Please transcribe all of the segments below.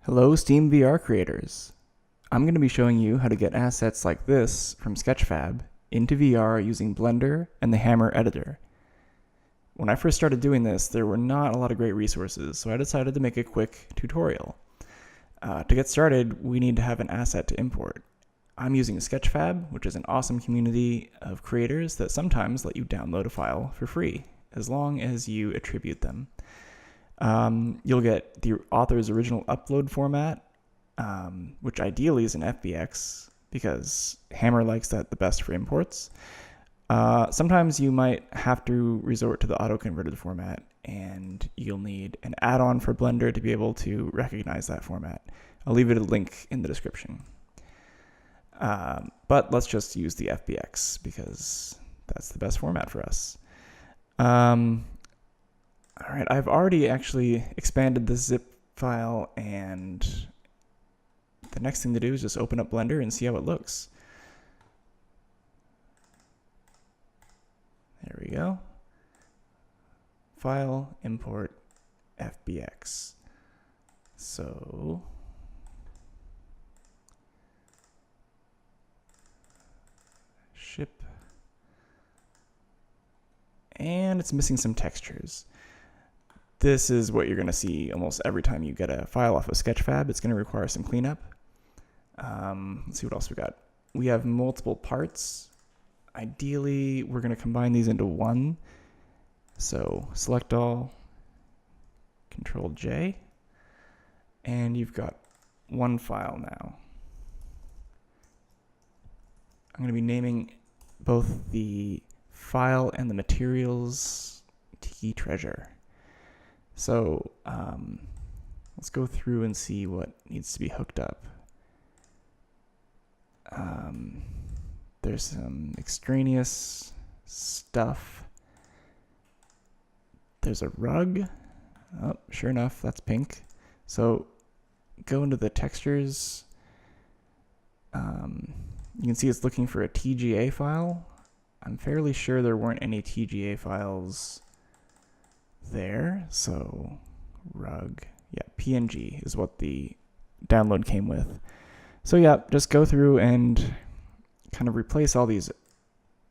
Hello SteamVR creators! I'm going to be showing you how to get assets like this from Sketchfab into VR using Blender and the Hammer editor. When I first started doing this, there were not a lot of great resources, so I decided to make a quick tutorial. To get started, we need to have an asset to import. I'm using Sketchfab, which is an awesome community of creators that sometimes let you download a file for free, as long as you attribute them. You'll get the author's original upload format, which ideally is an FBX, because Hammer likes that the best for imports. Sometimes you might have to resort to the auto-converted format, and you'll need an add-on for Blender to be able to recognize that format. I'll leave it a link in the description. But let's just use the FBX, because that's the best format for us. All right, I've already actually expanded this zip file, and the next thing to do is just open up Blender and see how it looks. There we go. File, import, FBX. So ship, and it's missing some textures. This is what you're going to see almost every time you get a file off of Sketchfab. It's going to require some cleanup. Let's see what else we got. We have multiple parts. Ideally, we're going to combine these into one. So select all, Control J, and you've got one file now. I'm going to be naming both the file and the materials Tiki Treasure. So let's go through and see what needs to be hooked up. There's some extraneous stuff. There's a rug. Oh, sure enough, that's pink. So go into the textures. You can see it's looking for a TGA file. I'm fairly sure there weren't any TGA files there, so rug, yeah, PNG is what the download came with. So yeah, just go through and kind of replace all these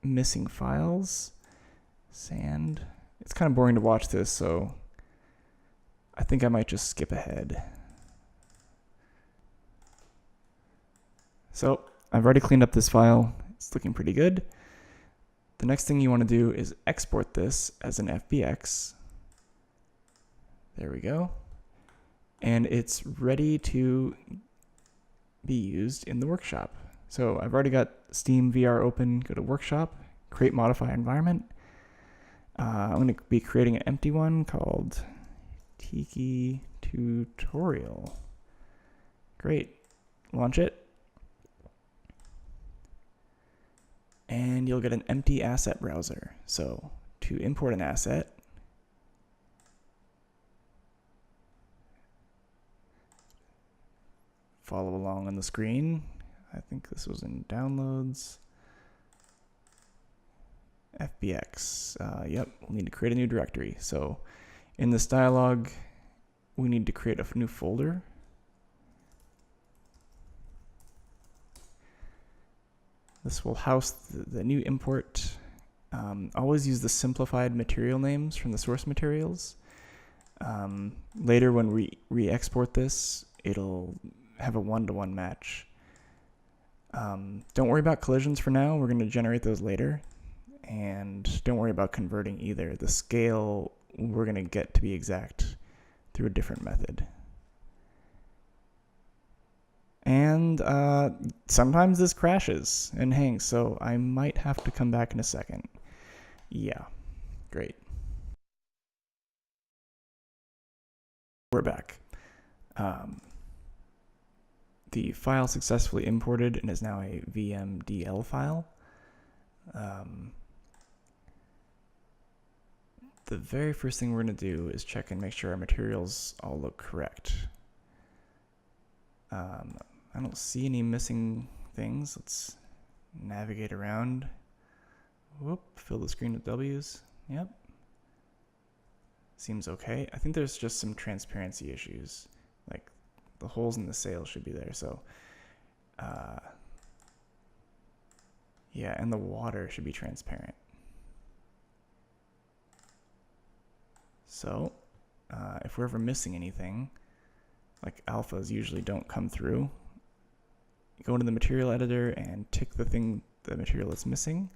missing files. Sand. It's kind of boring to watch this, so I think I might just skip ahead. So I've already cleaned up this file. It's looking pretty good. The next thing you want to do is export this as an FBX. There we go. And it's ready to be used in the workshop. So I've already got SteamVR open. Go to workshop, create modify environment. I'm going to be creating an empty one called Tiki Tutorial. Great. Launch it. And you'll get an empty asset browser. So to import an asset, follow along on the screen. I think this was in downloads. FBX. Yep, we'll need to create a new directory. So in this dialog, we need to create a new folder. This will house the new import. Always use the simplified material names from the source materials. Later when we re-export this, it'll have a one-to-one match. Don't worry about collisions for now. We're going to generate those later. And don't worry about converting either. The scale we're going to get to be exact through a different method. And sometimes this crashes and hangs, so I might have to come back in a second. Yeah, great. We're back. The file successfully imported and is now a VMDL file. The very first thing we're going to do is check and make sure our materials all look correct. I don't see any missing things. Let's navigate around. Whoop, fill the screen with W's. Yep. Seems okay. I think there's just some transparency issues. Like the holes in the sails should be there. So yeah, and the water should be transparent. So if we're ever missing anything, like alphas usually don't come through, go into the material editor and tick the material that's missing,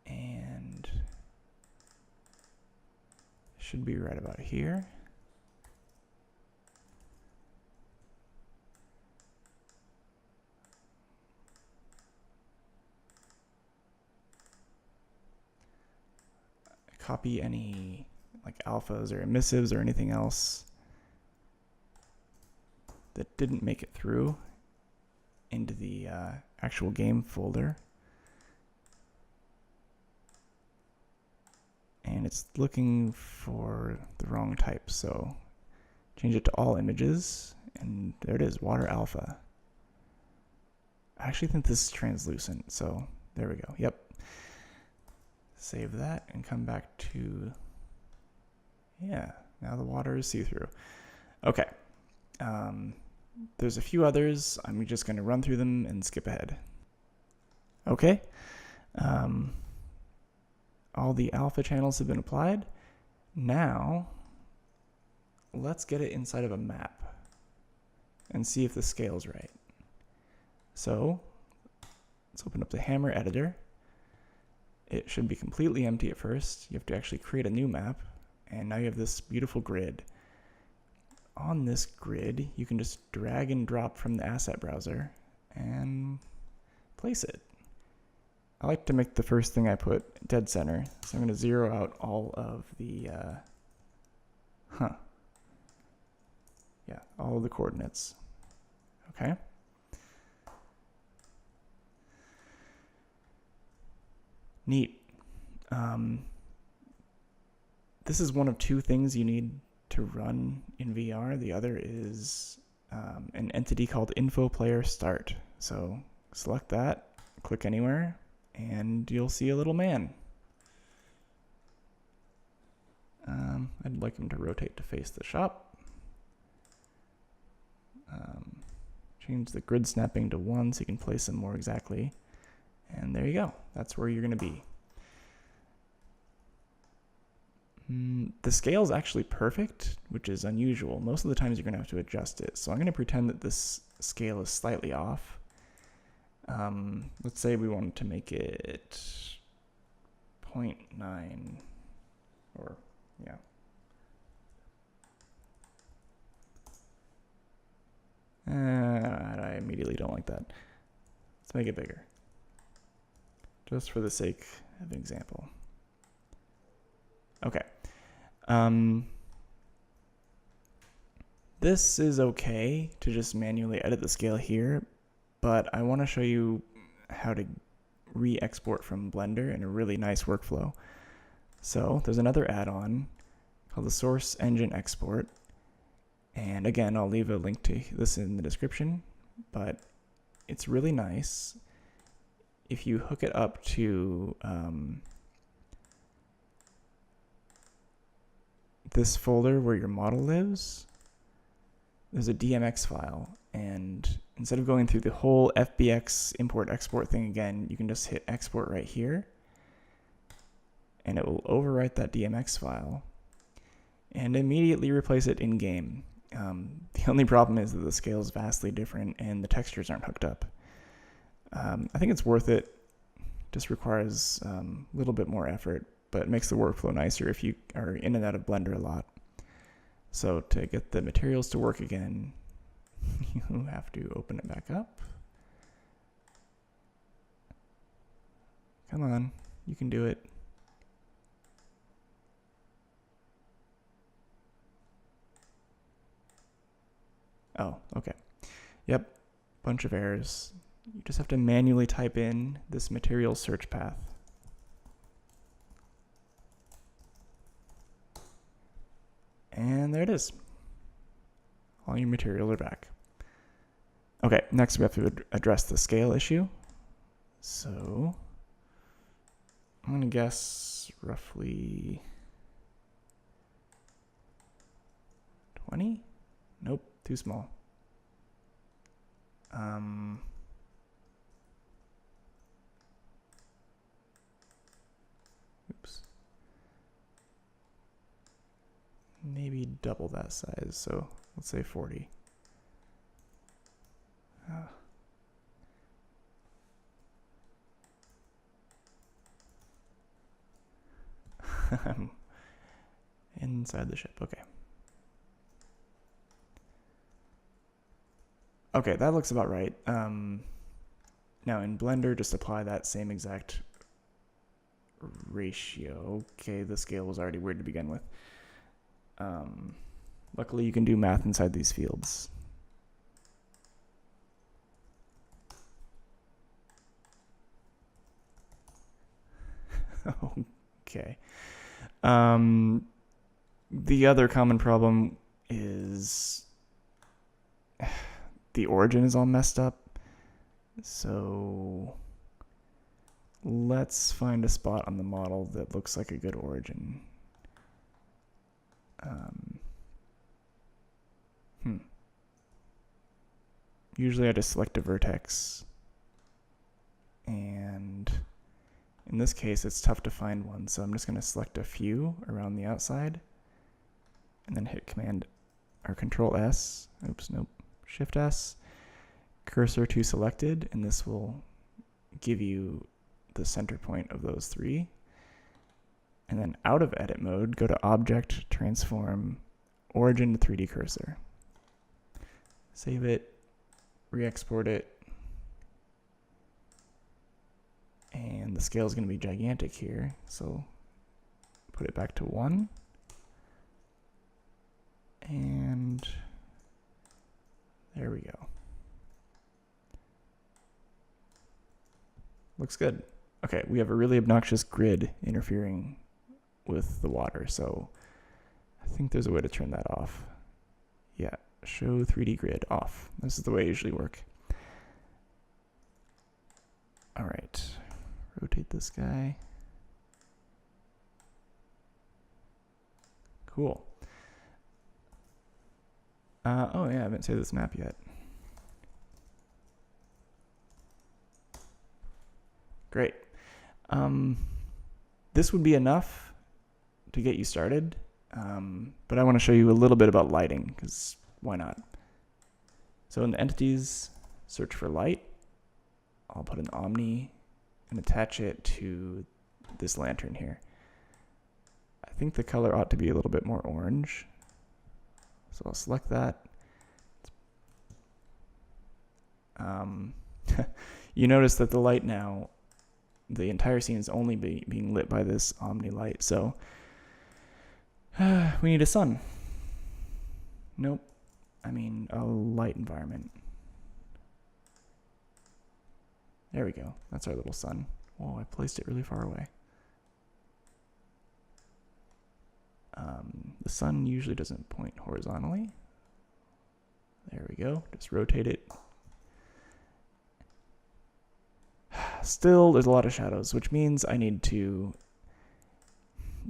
and it should be right about here. Copy any like alphas or emissives or anything else that didn't make it through into the actual game folder. And it's looking for the wrong type, so change it to all images, and there it is, water alpha. I actually think this is translucent, so there we go. Yep. Save that and come back to, yeah, now the water is see-through. Okay. There's a few others. I'm just going to run through them and skip ahead. Okay. All the alpha channels have been applied. Now, let's get it inside of a map and see if the scale's right. So, let's open up the Hammer editor. It should be completely empty at first. You have to actually create a new map, and now you have this beautiful grid. On this grid, you can just drag and drop from the asset browser and place it. I like to make the first thing I put dead center, so I'm going to zero out all of the, all of the coordinates. Okay. Neat. This is one of two things you need to run in VR. The other is an entity called info player start. So select that, click anywhere, and you'll see a little man. I'd like him to rotate to face the shop. Change the grid snapping to 1 so you can place them more exactly. And there you go. That's where you're going to be. The scale is actually perfect, which is unusual. Most of the times you're going to have to adjust it. So I'm going to pretend that this scale is slightly off. Let's say we wanted to make it 0.9, or yeah. I immediately don't like that. Let's make it bigger, just for the sake of an example. Okay. This is okay to just manually edit the scale here, but I want to show you how to re-export from Blender in a really nice workflow. So there's another add-on called the Source Engine Export. And again, I'll leave a link to this in the description, but it's really nice. If you hook it up to this folder where your model lives, there's a DMX file, and instead of going through the whole FBX import export thing again, you can just hit export right here, and it will overwrite that DMX file and immediately replace it in game. The only problem is that the scale is vastly different and the textures aren't hooked up. I think it's worth it. Just requires a little bit more effort, but it makes the workflow nicer if you are in and out of Blender a lot. So to get the materials to work again, you have to open it back up. Come on, you can do it. Oh, okay. Yep, bunch of errors. You just have to manually type in this material search path. And there it is. All your materials are back. Okay, next we have to address the scale issue. So I'm going to guess roughly 20? Nope, too small. Oops. Maybe double that size, so let's say 40. Inside the ship, okay. Okay, that looks about right. Now in Blender, just apply that same exact ratio. Okay, the scale was already weird to begin with. Luckily, you can do math inside these fields. Okay. The other common problem is the origin is all messed up. So let's find a spot on the model that looks like a good origin. Usually I just select a vertex, and in this case it's tough to find one, so I'm just going to select a few around the outside and then hit Command or Control S, Shift S, cursor to selected, and this will give you the center point of those three. And then out of edit mode, go to Object, Transform, Origin to 3D Cursor. Save it, re-export it, and the scale is going to be gigantic here, so put it back to 1, and there we go. Looks good. Okay, we have a really obnoxious grid interfering with the water, so I think there's a way to turn that off. Yeah, show 3D grid off. This is the way I usually work. All right, rotate this guy. Cool. Oh yeah, I haven't saved this map yet. Great. This would be enough to get you started, but I want to show you a little bit about lighting, because why not? So in the entities, search for light. I'll put an Omni and attach it to this lantern here. I think the color ought to be a little bit more orange, so I'll select that. You notice that the light now, the entire scene is only being lit by this Omni light, so we need a sun. Nope. I mean a light environment. There we go. That's our little sun. Whoa, I placed it really far away. The sun usually doesn't point horizontally. There we go. Just rotate it. Still, there's a lot of shadows, which means I need to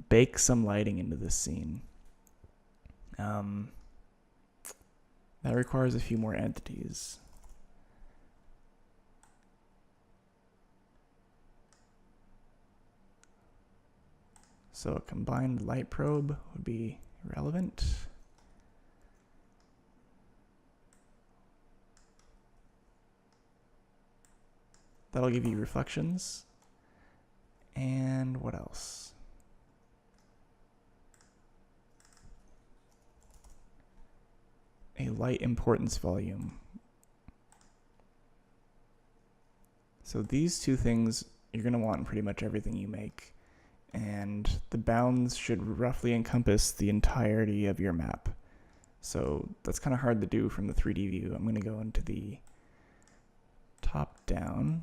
bake some lighting into this scene. That requires a few more entities. So a combined light probe would be relevant. That'll give you reflections. And what else? A light importance volume. So these two things you're going to want in pretty much everything you make. And the bounds should roughly encompass the entirety of your map. So that's kind of hard to do from the 3D view. I'm going to go into the top down,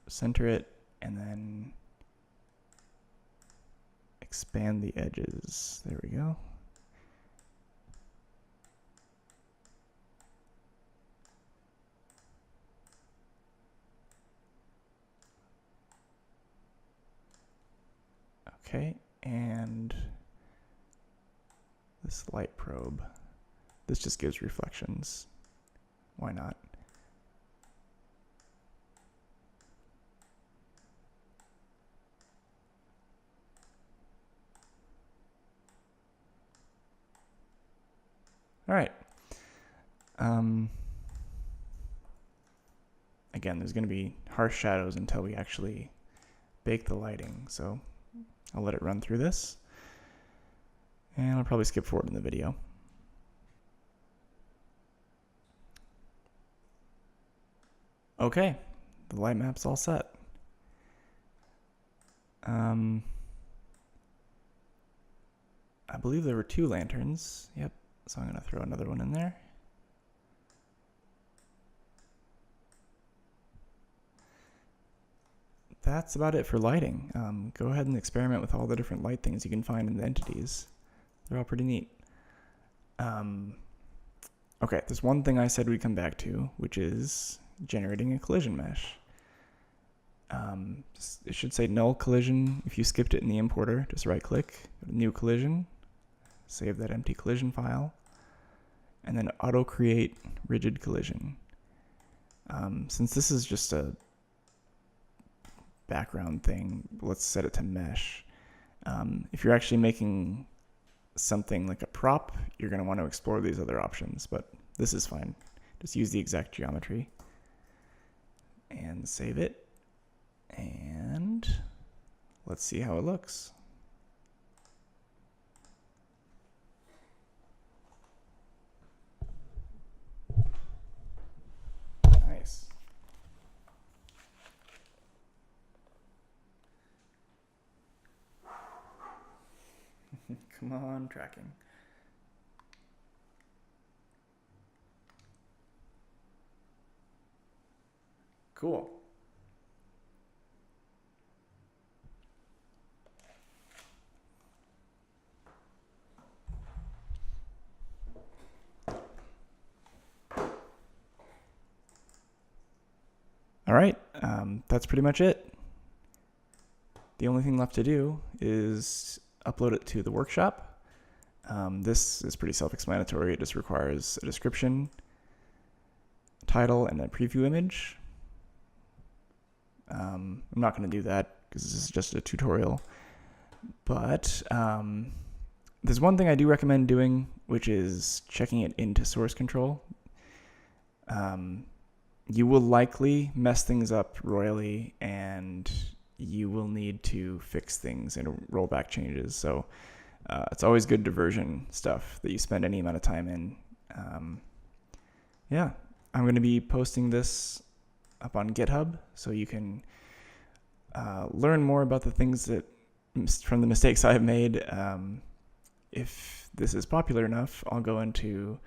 center it, and then expand the edges. There we go. Okay, and this light probe. This just gives reflections. Why not? All right. Again, there's going to be harsh shadows until we actually bake the lighting. So I'll let it run through this. And I'll probably skip forward in the video. Okay, the light map's all set. I believe there were 2 lanterns. Yep, so I'm going to throw another one in there. That's about it for lighting. Go ahead and experiment with all the different light things you can find in the entities. They're all pretty neat. Okay, there's one thing I said we'd come back to, which is generating a collision mesh. It should say null collision. If you skipped it in the importer, just right click, go to new collision, save that empty collision file, and then auto create rigid collision. Since this is just a background thing, let's set it to mesh. If you're actually making something like a prop, you're going to want to explore these other options, but this is fine. Just use the exact geometry and save it. And let's see how it looks. Nice. Come on, tracking. Cool. All right, that's pretty much it. The only thing left to do is upload it to the workshop. This is pretty self-explanatory. It just requires a description, title, and a preview image. I'm not going to do that because this is just a tutorial. But there's one thing I do recommend doing, which is checking it into source control. You will likely mess things up royally, and you will need to fix things and roll back changes. So it's always good to version stuff that you spend any amount of time in. Yeah, I'm going to be posting this up on GitHub, so you can learn more about the things that from the mistakes I've made. If this is popular enough, I'll go into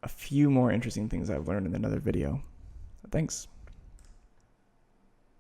a few more interesting things I've learned in another video. Thanks.